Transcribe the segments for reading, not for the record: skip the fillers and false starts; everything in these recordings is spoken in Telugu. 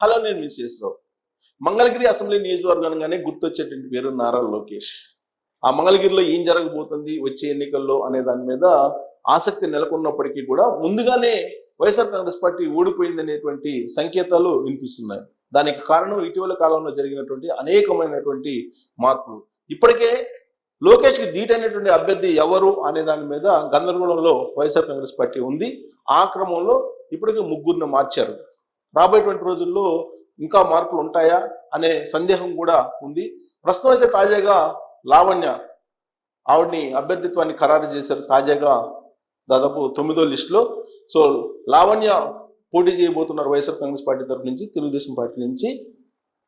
హలో, నేను మిస్ రావు. మంగళగిరి అసెంబ్లీ నియోజకవర్గంగానే గుర్తొచ్చేటువంటి పేరు నారా లోకేష్. ఆ మంగళగిరిలో ఏం జరగబోతుంది వచ్చే ఎన్నికల్లో అనే దాని మీద ఆసక్తి నెలకొన్నప్పటికీ కూడా ముందుగానే వైఎస్ఆర్ కాంగ్రెస్ పార్టీ ఓడిపోయిందనేటువంటి సంకేతాలు వినిపిస్తున్నాయి. దానికి కారణం ఇటీవల కాలంలో జరిగినటువంటి అనేకమైనటువంటి మార్పులు. ఇప్పటికే లోకేష్కి ధీటైనటువంటి అభ్యర్థి ఎవరు అనే దాని మీద గందరగోళంలో వైఎస్ఆర్ కాంగ్రెస్ పార్టీ ఉంది. ఆ క్రమంలో ఇప్పటికే ముగ్గురిని మార్చారు. రాబోయేటువంటి రోజుల్లో ఇంకా మార్పులు ఉంటాయా అనే సందేహం కూడా ఉంది. ప్రస్తుతం అయితే తాజాగా లావణ్య ఆవిడ్ని అభ్యర్థిత్వాన్ని ఖరారు చేశారు. తాజాగా దాదాపు 9వ లిస్టులో. సో లావణ్య పోటీ చేయబోతున్నారు వైఎస్ఆర్ కాంగ్రెస్ పార్టీ తరఫు నుంచి. తెలుగుదేశం పార్టీ నుంచి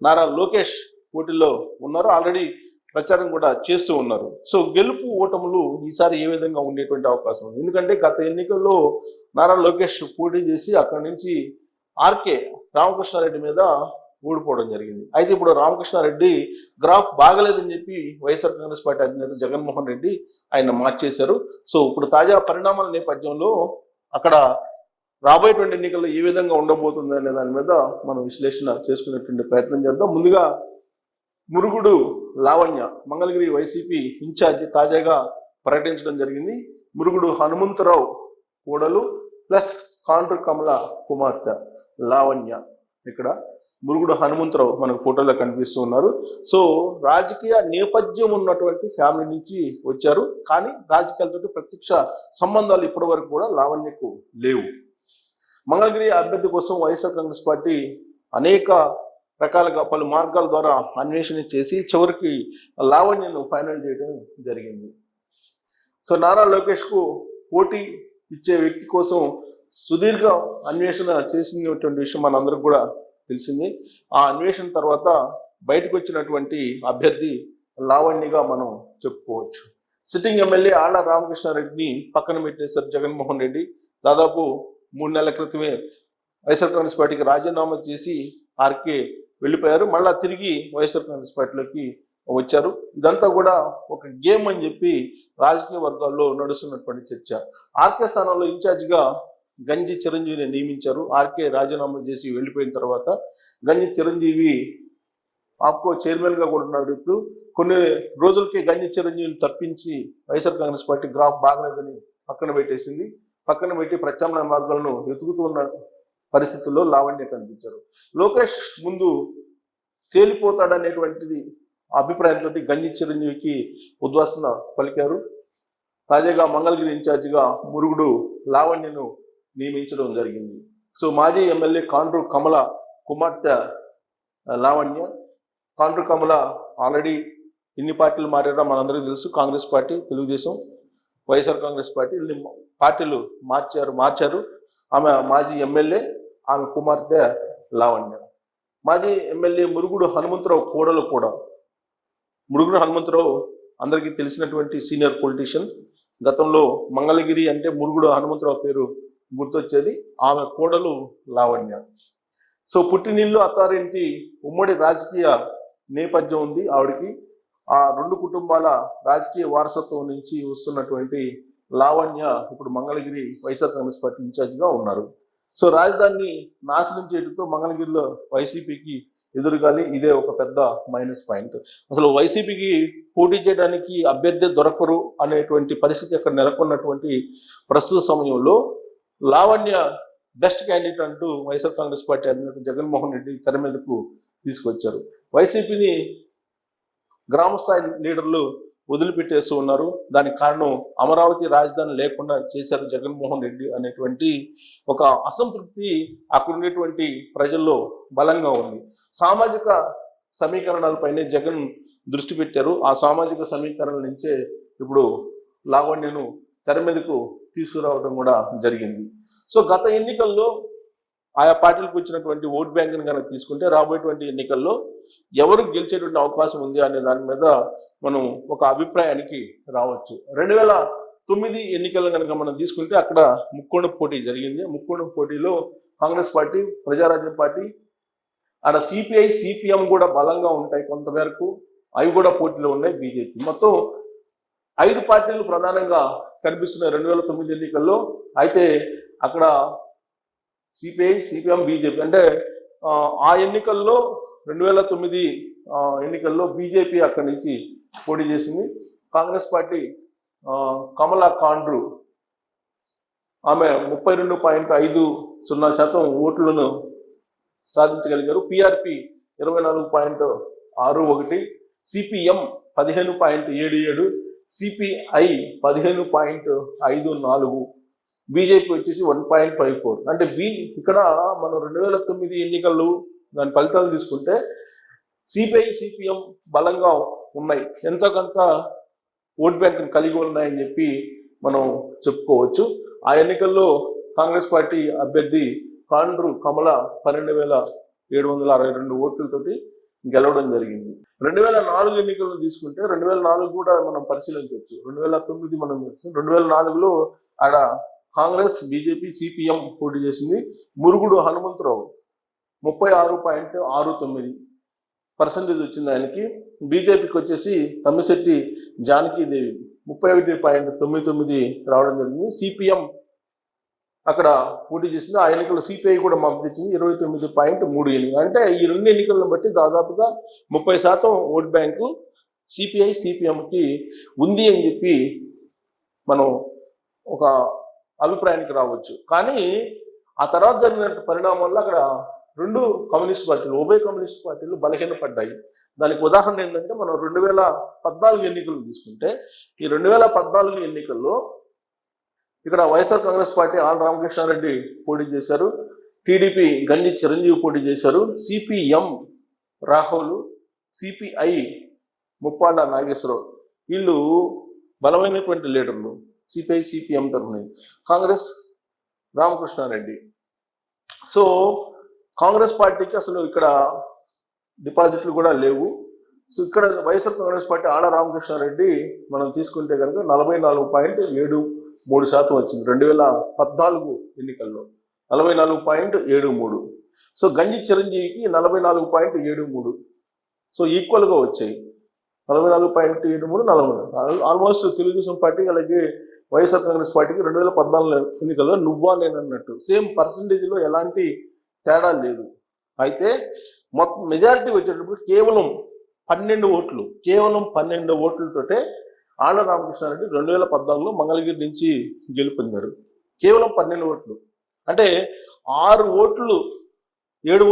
నారా లోకేష్ పోటీలో ఉన్నారు. ఆల్రెడీ ప్రచారం కూడా చేస్తూ ఉన్నారు. సో గెలుపు ఓటములు ఈసారి ఏ విధంగా ఉండేటువంటి అవకాశం ఉంది? ఎందుకంటే గత ఎన్నికల్లో నారా లోకేష్ పోటీ చేసి అక్కడి నుంచి ఆర్కే రామకృష్ణారెడ్డి మీద ఓడిపోవడం జరిగింది. అయితే ఇప్పుడు రామకృష్ణారెడ్డి గ్రాఫ్ బాగలేదని చెప్పి వైఎస్ఆర్ కాంగ్రెస్ పార్టీ అధినేత జగన్మోహన్ రెడ్డి ఆయన మార్చేశారు. సో ఇప్పుడు తాజా పరిణామాల నేపథ్యంలో అక్కడ రాబోయేటువంటి ఎన్నికల్లో ఏ విధంగా ఉండబోతుంది అనే దాని మీద మనం విశ్లేషణ చేసుకునేటువంటి ప్రయత్నం చేద్దాం. ముందుగా మురుగుడు లావణ్య మంగళగిరి వైసీపీ ఇన్ఛార్జి తాజాగా పర్యటించడం జరిగింది. మురుగుడు హనుమంతరావు కోడలు ప్లస్ కాండ్రు కమల కుమార్తె లావణ్య. ఇక్కడ మురుగుడు హనుమంతరావు మనకు ఫోటోలో కనిపిస్తూ ఉన్నారు. సో రాజకీయ నేపథ్యం ఉన్నటువంటి ఫ్యామిలీ నుంచి వచ్చారు. కానీ రాజకీయాలతో ప్రత్యక్ష సంబంధాలు ఇప్పటి వరకు కూడా లావణ్యకు లేవు. మంగళగిరి అభ్యర్థి కోసం వైఎస్ఆర్ కాంగ్రెస్ పార్టీ అనేక రకాలుగా పలు మార్గాల ద్వారా అన్వేషణ చేసి చివరికి లావణ్యను ఫైనల్ చేయడం జరిగింది. సో నారా లోకేష్కు పోటీ ఇచ్చే వ్యక్తి కోసం సుదీర్ఘ అన్వేషణ చేసినటువంటి విషయం మనందరికి కూడా తెలిసింది. ఆ అన్వేషణ తర్వాత బయటకు వచ్చినటువంటి అభ్యర్థి లావణ్యగా మనం చెప్పుకోవచ్చు. సిట్టింగ్ ఎమ్మెల్యే ఆళ్ల రామకృష్ణారెడ్డిని పక్కన పెట్టేశారు జగన్మోహన్ రెడ్డి. దాదాపు 3 నెలల క్రితమే వైఎస్ఆర్ కాంగ్రెస్ పార్టీకి రాజీనామా చేసి ఆర్కే వెళ్ళిపోయారు. మళ్ళా తిరిగి వైఎస్ఆర్ కాంగ్రెస్ పార్టీలోకి వచ్చారు. ఇదంతా కూడా ఒక గేమ్ అని చెప్పి రాజకీయ వర్గాల్లో నడుస్తున్నటువంటి చర్చ. ఆర్కే స్థానంలో ఇన్ఛార్జిగా గంజి చిరంజీవిని నియమించారు. ఆర్కే రాజీనామా చేసి వెళ్ళిపోయిన తర్వాత గంజి చిరంజీవి ఆప్కో చైర్మన్ గా కూడా ఉన్నాడు. ఇప్పుడు కొన్ని రోజులకి గంజి చిరంజీవిని తప్పించి వైఎస్ఆర్ కాంగ్రెస్ పార్టీ గ్రాఫ్ బాగలేదని పక్కన పెట్టేసింది. పక్కన పెట్టి ప్రత్యామ్నాయ మార్గాలను వెతుకుతూ ఉన్న పరిస్థితుల్లో లావణ్య కనిపించారు. లోకేష్ ముందు తేలిపోతాడనేటువంటిది అభిప్రాయంతో గంజి చిరంజీవికి ఉద్వాసన పలికారు. తాజాగా మంగళగిరి ఇన్ఛార్జిగా మురుగుడు లావణ్యను నియమించడం జరిగింది. సో మాజీ ఎమ్మెల్యే కాండ్రు కమల కుమార్తె లావణ్య. కాండ్రు కమల ఆల్రెడీ ఇన్ని పార్టీలు మారారో మనందరికీ తెలుసు. కాంగ్రెస్ పార్టీ, తెలుగుదేశం, వైఎస్ఆర్ కాంగ్రెస్ పార్టీ ఇన్ని పార్టీలు మార్చారు. ఆమె మాజీ ఎమ్మెల్యే, ఆమె కుమార్తె లావణ్య. మాజీ ఎమ్మెల్యే మురుగుడు హనుమంతరావు కోడలు కూడా. మురుగుడు హనుమంతరావు అందరికీ తెలిసినటువంటి సీనియర్ పొలిటీషియన్. గతంలో మంగళగిరి అంటే మురుగుడు హనుమంతరావు పేరు గుర్తొచ్చేది. ఆమె కోడలు లావణ్య. సో పుట్టినిల్లు అత్తారింటి ఉమ్మడి రాజకీయ నేపథ్యం ఉంది ఆవిడికి. ఆ 2 కుటుంబాల రాజకీయ వారసత్వం నుంచి వస్తున్నటువంటి లావణ్య ఇప్పుడు మంగళగిరి వైఎస్ఆర్ కాంగ్రెస్ పార్టీ ఇన్ఛార్జిగా ఉన్నారు. సో రాజధానిని నాశనం చేయడంతో మంగళగిరిలో వైసీపీకి ఎదురుగాలి. ఇదే ఒక పెద్ద మైనస్ పాయింట్. అసలు వైసీపీకి పోటీ చేయడానికి అభ్యర్థి దొరకరు అనేటువంటి పరిస్థితి అక్కడ నెలకొన్నటువంటి ప్రస్తుత సమయంలో లావణ్య బెస్ట్ క్యాండిడేట్ అంటూ వైఎస్ఆర్ కాంగ్రెస్ పార్టీ అధినేత జగన్మోహన్ రెడ్డి తెర మీదకు తీసుకొచ్చారు. వైసీపీని గ్రామస్థాయి లీడర్లు వదిలిపెట్టేస్తూ ఉన్నారు. దానికి కారణం అమరావతి రాజధాని లేకుండా చేశారు జగన్మోహన్ రెడ్డి అనేటువంటి ఒక అసంతృప్తి అక్కడ ఉండేటువంటి ప్రజల్లో బలంగా ఉంది. సామాజిక సమీకరణాలపైనే జగన్ దృష్టి పెట్టారు. ఆ సామాజిక సమీకరణల నుంచే ఇప్పుడు లావణ్యను తెర మీదకు తీసుకురావడం కూడా జరిగింది. సో గత ఎన్నికల్లో ఆయా పార్టీలకు వచ్చినటువంటి ఓట్ బ్యాంక్ని కనుక తీసుకుంటే రాబోయేటువంటి ఎన్నికల్లో ఎవరు గెలిచేటువంటి అవకాశం ఉంది అనే దాని మీద మనం ఒక అభిప్రాయానికి రావచ్చు. 2009 ఎన్నికలను కనుక మనం తీసుకుంటే అక్కడ ముక్కోణ పోటీ జరిగింది. ముక్కోణ పోటీలో కాంగ్రెస్ పార్టీ, ప్రజారాజ్యం పార్టీ, ఆడ సిపిఐ, సిపిఎం కూడా బలంగా ఉంటాయి కొంతమేరకు. అవి కూడా పోటీలో ఉన్నాయి. బీజేపీ మొత్తం 5 పార్టీలు ప్రధానంగా కనిపిస్తున్నాయి 2009 ఎన్నికల్లో. అయితే అక్కడ సిపిఐ, సిపిఎం, బీజేపీ అంటే ఆ ఎన్నికల్లో 2009 ఎన్నికల్లో బీజేపీ అక్కడి నుంచి పోటీ చేసింది. కాంగ్రెస్ పార్టీ కమలా కాండ్రు ఆమె 32.50% ఓట్లను సాధించగలిగారు. పిఆర్పి 24.61, సిపిఎం 15.77, సిపిఐ 15.54, బీజేపీ వచ్చేసి 1.54. అంటే ఇక్కడ మనం 2009 ఎన్నికలు దాని ఫలితాలు తీసుకుంటే సిపిఐ సిపిఎం బలంగా ఉన్నాయి, ఎంతో కొంత ఓట్ బ్యాంక్ని కలిగి ఉన్నాయని చెప్పి మనం చెప్పుకోవచ్చు. ఆ ఎన్నికల్లో కాంగ్రెస్ పార్టీ అభ్యర్థి కాండ్రు కమల 12,762 ఓట్లతోటి గెలవడం జరిగింది. 2004 ఎన్నికలను తీసుకుంటే 2004 కూడా మనం పరిశీలించవచ్చు. 2009 మనం 2004లో ఆడ కాంగ్రెస్, బీజేపీ, సిపిఎం పోటీ చేసింది. మురుగుడు హనుమంతరావు 36.69% వచ్చింది ఆయనకి. బీజేపీకి వచ్చేసి తమ్మిశెట్టి జానకీదేవి 31.99 రావడం జరిగింది. సిపిఎం అక్కడ పోటీ చేసింది. ఆ ఎన్నికల్లో సిపిఐ కూడా మద్దతు ఇచ్చింది 29.38. అంటే ఈ రెండు ఎన్నికలను బట్టి దాదాపుగా 30% ఓట్ బ్యాంకు సిపిఐ సిపిఎంకి ఉంది అని చెప్పి మనం ఒక అభిప్రాయానికి రావచ్చు. కానీ ఆ తర్వాత జరిగిన పరిణామం వల్ల అక్కడ రెండు కమ్యూనిస్ట్ పార్టీలు, ఉభయ కమ్యూనిస్ట్ పార్టీలు బలహీనపడ్డాయి. దానికి ఉదాహరణ ఏంటంటే మనం 2014 ఎన్నికలు తీసుకుంటే ఈ 2014 ఎన్నికల్లో ఇక్కడ వైఎస్ఆర్ కాంగ్రెస్ పార్టీ ఆల్ రామకృష్ణారెడ్డి పోటీ చేశారు, టీడీపీ గంజి చిరంజీవి పోటీ చేశారు, సిపిఎం రాహుల్, సిపిఐ ముప్పాళ్ళ నాగేశ్వరరావు వీళ్ళు బలమైనటువంటి లీడర్లు. సిపిఐ సిపిఎం తరఫున కాంగ్రెస్ రామకృష్ణారెడ్డి. సో కాంగ్రెస్ పార్టీకి అసలు ఇక్కడ డిపాజిట్లు కూడా లేవు. సో ఇక్కడ వైఎస్ఆర్ కాంగ్రెస్ పార్టీ ఆళ్ళ రామకృష్ణారెడ్డి మనం తీసుకుంటే కనుక 44.73% వచ్చింది 2014 ఎన్నికల్లో, 44.73. సో గంజి చిరంజీవికి 44.73. సో ఈక్వల్గా వచ్చాయి 44.73, 44. ఆల్మోస్ట్ తెలుగుదేశం పార్టీ అలాగే వైఎస్ఆర్ కాంగ్రెస్ పార్టీకి 2014 ఎన్నికల్లో నువ్వా నేనన్నట్టు సేమ్ పర్సంటేజ్లో ఎలాంటి తేడా లేదు. అయితే మొత్తం మెజారిటీ వచ్చేటప్పుడు కేవలం 12 ఓట్లు, కేవలం 12 ఓట్లతోటే ఆళ్ళ రామకృష్ణారెడ్డి 2014లో మంగళగిరి నుంచి గెలుపొందారు. కేవలం 12 ఓట్లు. అంటే 6 ఓట్లు 7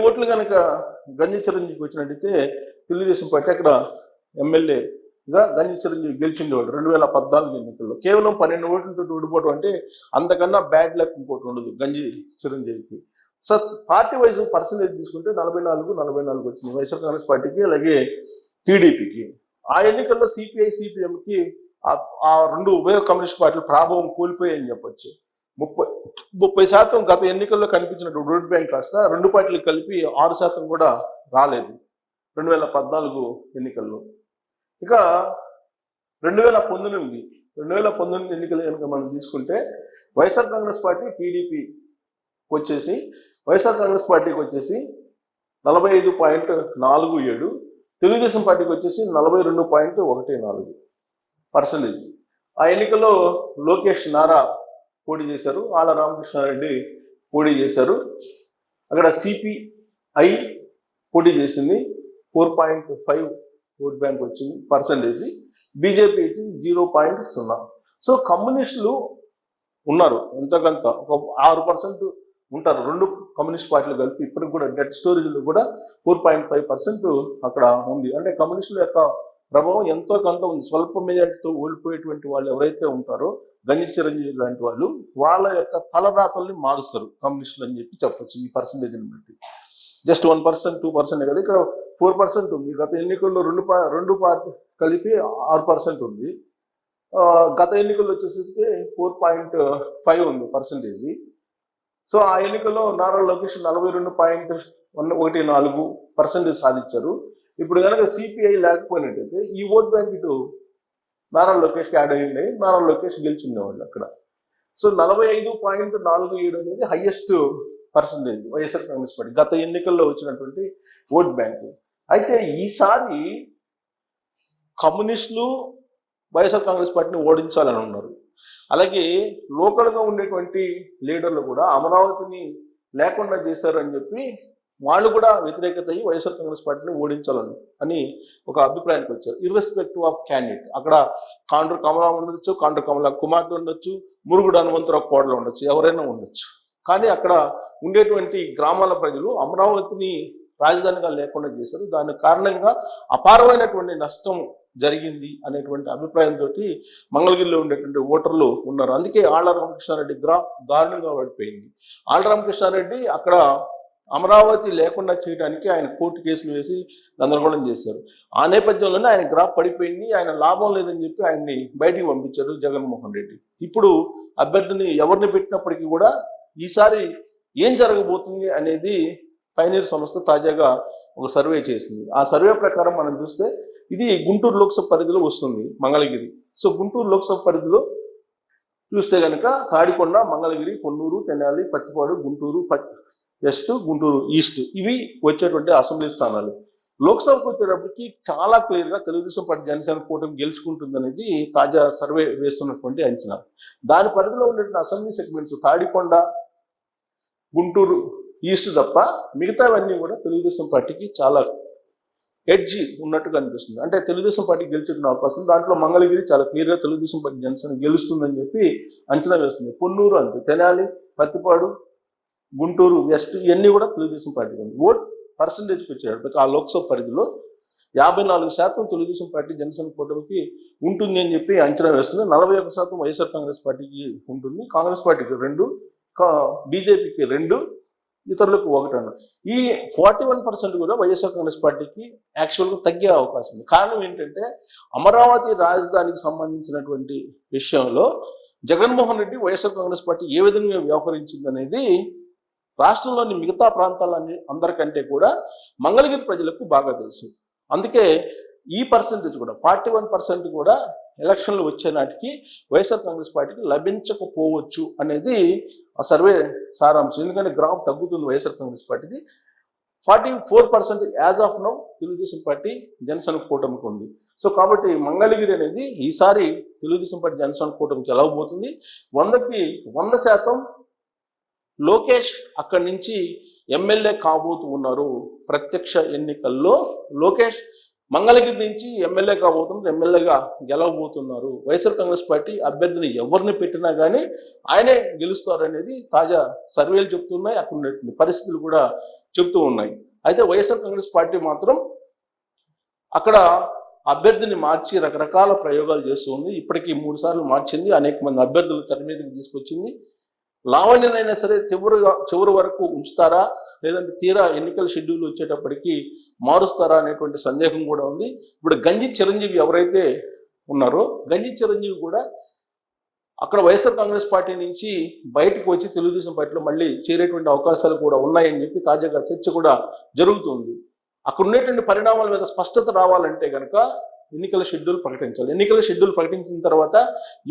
ఓట్లు కనుక గంజి చిరంజీవికి వచ్చినట్టయితే తెలుగుదేశం పార్టీ అక్కడ ఎమ్మెల్యేగా గంజి చిరంజీవి గెలిచిండేవాడు 2014 ఎన్నికల్లో. కేవలం 12 ఓట్లతో ఓడిపోవడం అంటే అంతకన్నా బ్యాడ్ లక్ ఇంకోటి ఉండదు గంజి చిరంజీవికి. సో పార్టీ వైజ్ పర్సంటేజ్ తీసుకుంటే 44 వచ్చింది వైఎస్ఆర్ కాంగ్రెస్ పార్టీకి అలాగే టీడీపీకి. ఆ ఎన్నికల్లో సిపిఐ సిపిఎంకి ఆ రెండు ఉభయ కమ్యూనిస్ట్ పార్టీల ప్రభావం కోల్పోయాయని చెప్పొచ్చు. 30% గత ఎన్నికల్లో కనిపించినటువంటి ఓట్ బ్యాంక్ కాస్త రెండు పార్టీలకు కలిపి 6% కూడా రాలేదు 2014 ఎన్నికల్లో. ఇక 2019 ఎన్నికలు కనుక మనం తీసుకుంటే వైఎస్ఆర్ కాంగ్రెస్ పార్టీ టీడీపీ వచ్చేసి వైఎస్ఆర్ కాంగ్రెస్ పార్టీకి వచ్చేసి 45.47, తెలుగుదేశం పార్టీకి వచ్చేసి 42.14%. ఆ ఎన్నికల్లో లోకేష్ నారా పోటీ చేశారు, ఆళ్ళ రామకృష్ణారెడ్డి పోటీ చేశారు. అక్కడ సిపిఐ పోటీ చేసింది 4.5 ఓట్ బ్యాంక్ వచ్చింది పర్సంటేజ్, బీజేపీ 0.0. సో కమ్యూనిస్టులు ఉన్నారు ఎంతకంత, ఒక 6% ఉంటారు రెండు కమ్యూనిస్ట్ పార్టీలు కలిపి. ఇప్పటికి కూడా డెట్ స్టోరేజ్లో కూడా 4.5% అక్కడ ఉంది. అంటే కమ్యూనిస్టుల యొక్క ప్రభావం ఎంతో కొంత ఉంది. స్వల్ప మెజార్టీతో ఓడిపోయేటువంటి వాళ్ళు ఎవరైతే ఉంటారో గంజి చిరంజీవి లాంటి వాళ్ళు, వాళ్ళ యొక్క తలరాతల్ని మారుస్తారు కమ్యూనిస్టులు అని చెప్పి చెప్పొచ్చు ఈ పర్సంటేజ్ని బట్టి. జస్ట్ 1%, 2% కదా, ఇక్కడ 4% ఉంది. గత ఎన్నికల్లో రెండు పార్టీ కలిపి 6% ఉంది. గత ఎన్నికల్లో వచ్చేసరికి 4.5 ఉంది పర్సంటేజ్. సో ఆ ఎన్నికల్లో నారా లోకేష్ 42.14% సాధించారు. ఇప్పుడు కనుక సిపిఐ లేకపోయినట్టయితే ఈ ఓట్ బ్యాంక్ ఇటు నారా లోకేష్కి యాడ్ అయ్యింది, నారా లోకేష్ గెలిచిండేవాళ్ళు అక్కడ. సో 45.47 అనేది highest percentage YSR Congress party గత ఎన్నికల్లో వచ్చినటువంటి ఓట్ బ్యాంక్. అయితే ఈసారి కమ్యూనిస్టులు వైఎస్ఆర్ కాంగ్రెస్ పార్టీని ఓడించాలని ఉన్నారు. అలాగే లోకల్గా ఉండేటువంటి లీడర్లు కూడా అమరావతిని లేకుండా చేశారని చెప్పి వాళ్ళు కూడా వ్యతిరేకత అయ్యి వైఎస్ఆర్ కాంగ్రెస్ పార్టీని ఓడించాలని అని ఒక అభిప్రాయానికి వచ్చారు. ఇర్రెస్పెక్టివ్ ఆఫ్ క్యాండిడేట్, అక్కడ కాండ్రు కమలా ఉండొచ్చు, కాండ్రు కమలా కుమార్తె ఉండొచ్చు, మురుగుడు హనుమంతరావు కోడలు ఉండొచ్చు, ఎవరైనా ఉండొచ్చు. కానీ అక్కడ ఉండేటువంటి గ్రామాల ప్రజలు అమరావతిని రాజధానిగా లేకుండా చేశారు. దాని కారణంగా అపారమైనటువంటి నష్టం జరిగింది అనేటువంటి అభిప్రాయంతో మంగళగిరిలో ఉండేటువంటి ఓటర్లు ఉన్నారు. అందుకే ఆళ్ల రామకృష్ణారెడ్డి గ్రాఫ్ దారుణంగా పడిపోయింది. ఆళ్ల రామకృష్ణారెడ్డి అక్కడ అమరావతి లేకుండా చేయడానికి ఆయన కోర్టు కేసులు వేసి గందరగోళం చేశారు. ఆ నేపథ్యంలోనే ఆయన గ్రాఫ్ పడిపోయింది. ఆయన లాభం లేదని చెప్పి ఆయన్ని బయటికి పంపించారు జగన్మోహన్ రెడ్డి. ఇప్పుడు అభ్యర్థిని ఎవరిని పెట్టినప్పటికీ కూడా ఈసారి ఏం జరగబోతుంది అనేది పైనీర్ సంస్థ తాజాగా ఒక సర్వే చేసింది. ఆ సర్వే ప్రకారం మనం చూస్తే ఇది గుంటూరు లోక్సభ పరిధిలో వస్తుంది మంగళగిరి. సో గుంటూరు లోక్సభ పరిధిలో చూస్తే కనుక తాడికొండ, మంగళగిరి, పొన్నూరు, తెనాలి, పత్తిపాడు, గుంటూరు వెస్ట్, గుంటూరు ఈస్ట్ ఇవి వచ్చేటువంటి అసెంబ్లీ స్థానాలు. లోక్సభకు వచ్చేటప్పటికి చాలా క్లియర్గా తెలుగుదేశం పార్టీ జనసేన కూటమి గెలుచుకుంటుందనేది తాజా సర్వే వేస్తున్నటువంటి అంచనా. దాని పరిధిలో ఉన్నటువంటి assembly segments Tadikonda, Guntur east తప్ప మిగతావన్నీ కూడా తెలుగుదేశం పార్టీకి చాలా ఎడ్జ్ ఉన్నట్టుగా అనిపిస్తుంది. అంటే తెలుగుదేశం పార్టీ గెలిచేటువంటి అవకాశం. దాంట్లో మంగళగిరి చాలా క్లియర్గా తెలుగుదేశం పార్టీ జనసేన గెలుస్తుందని చెప్పి అంచనా వేస్తుంది. పొన్నూరు అంతే, తెనాలి, పత్తిపాడు, గుంటూరు వెస్ట్ ఇవన్నీ కూడా తెలుగుదేశం పార్టీ ఉంది. ఓట్ పర్సంటేజ్కి వచ్చేటప్పటికి ఆ లోక్సభ పరిధిలో 54% తెలుగుదేశం పార్టీ జనసేన కూటమికి ఉంటుంది అని చెప్పి అంచనా వేస్తుంది. 41% వైఎస్ఆర్ కాంగ్రెస్ పార్టీకి ఉంటుంది. కాంగ్రెస్ పార్టీకి 2, బీజేపీకి 2, ఇతరులకు 1 అన్న. ఈ 41% కూడా వైఎస్ఆర్ కాంగ్రెస్ పార్టీకి యాక్చువల్గా తగ్గే అవకాశం ఉంది. కారణం ఏంటంటే అమరావతి రాజధానికి సంబంధించినటువంటి విషయంలో జగన్మోహన్ రెడ్డి వైఎస్ఆర్ కాంగ్రెస్ పార్టీ ఏ విధంగా వ్యవహరించింది అనేది రాష్ట్రంలోని మిగతా ప్రాంతాలన్నీ అందరికంటే కూడా మంగళగిరి ప్రజలకు బాగా తెలుసు. అందుకే ఈ పర్సెంటేజ్ కూడా 41% కూడా ఎలక్షన్లు వచ్చే నాటికి వైఎస్ఆర్ కాంగ్రెస్ పార్టీకి లభించకపోవచ్చు అనేది ఆ సర్వే సారాంశం. ఎందుకంటే గ్రాఫ్ తగ్గుతుంది వైఎస్ఆర్ కాంగ్రెస్ పార్టీది. 44% as of now Telugu Desam party Janasena కూటమికి ఉంది. సో కాబట్టి మంగళగిరి అనేది ఈసారి తెలుగుదేశం పార్టీ జనసేన కూటమికి ఎలా పోతుంది. 100కి 100% లోకేష్ అక్కడి నుంచి ఎమ్మెల్యే కాబోతూ ఉన్నారు. ప్రత్యక్ష ఎన్నికల్లో లోకేష్ మంగళగిరి నుంచి ఎమ్మెల్యే కాబోతున్నారు, ఎమ్మెల్యేగా గెలవబోతున్నారు. వైఎస్ఆర్ కాంగ్రెస్ పార్టీ అభ్యర్థిని ఎవరిని పెట్టినా కానీ ఆయనే గెలుస్తారు అనేది తాజా సర్వేలు చెప్తున్నాయి. అక్కడ ఉన్నటువంటి పరిస్థితులు కూడా చెప్తూ ఉన్నాయి. అయితే వైఎస్ఆర్ కాంగ్రెస్ పార్టీ మాత్రం అక్కడ అభ్యర్థిని మార్చి రకరకాల ప్రయోగాలు చేస్తుంది. ఇప్పటికీ 3 సార్లు మార్చింది. అనేక మంది అభ్యర్థులు తెర మీదకి తీసుకొచ్చింది. లావణ్యనైనా సరే చివరి వరకు ఉంచుతారా, లేదంటే తీరా ఎన్నికల షెడ్యూల్ వచ్చేటప్పటికి మారుస్తారా అనేటువంటి సందేహం కూడా ఉంది. ఇప్పుడు గంజి చిరంజీవి ఎవరైతే ఉన్నారో గంజి చిరంజీవి కూడా అక్కడ వైఎస్ఆర్ కాంగ్రెస్ పార్టీ నుంచి బయటకు వచ్చి తెలుగుదేశం పార్టీలో మళ్ళీ చేరేటువంటి అవకాశాలు కూడా ఉన్నాయని చెప్పి తాజాగా చర్చ కూడా జరుగుతుంది. అక్కడ ఉండేటువంటి పరిణామాల మీద స్పష్టత రావాలంటే కనుక ఎన్నికల షెడ్యూల్ ప్రకటించాలి. ఎన్నికల షెడ్యూల్ ప్రకటించిన తర్వాత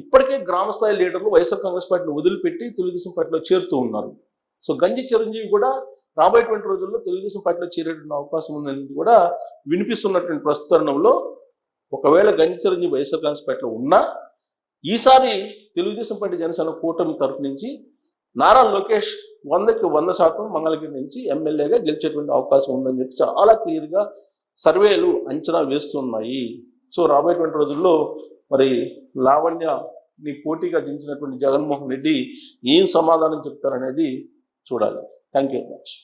ఇప్పటికే గ్రామ స్థాయి లీడర్లు వైఎస్ఆర్ కాంగ్రెస్ పార్టీని వదిలిపెట్టి తెలుగుదేశం పార్టీలో చేరుతూ ఉన్నారు. సో గంజి చిరంజీవి కూడా రాబోయేటువంటి రోజుల్లో తెలుగుదేశం పార్టీలో చేరేటువంటి అవకాశం ఉందని కూడా వినిపిస్తున్నటువంటి ప్రస్తుతంలో ఒకవేళ గంజి చిరంజీవి వైఎస్ఆర్ కాంగ్రెస్ పార్టీలో ఉన్నా ఈసారి తెలుగుదేశం పార్టీ జనసేన కూటమి తరఫు నుంచి నారా లోకేష్ 100కి 100% మంగళగిరి నుంచి ఎమ్మెల్యేగా గెలిచేటువంటి అవకాశం ఉందని చెప్పి చాలా క్లియర్గా సర్వేలు అంచనా వేస్తున్నాయి. సో రాబోయేటువంటి రోజుల్లో మరి లావణ్యని పోటీగా దించినటువంటి జగన్మోహన్ రెడ్డి ఏం సమాధానం చెప్తారనేది చూడాలి. Thank you very much.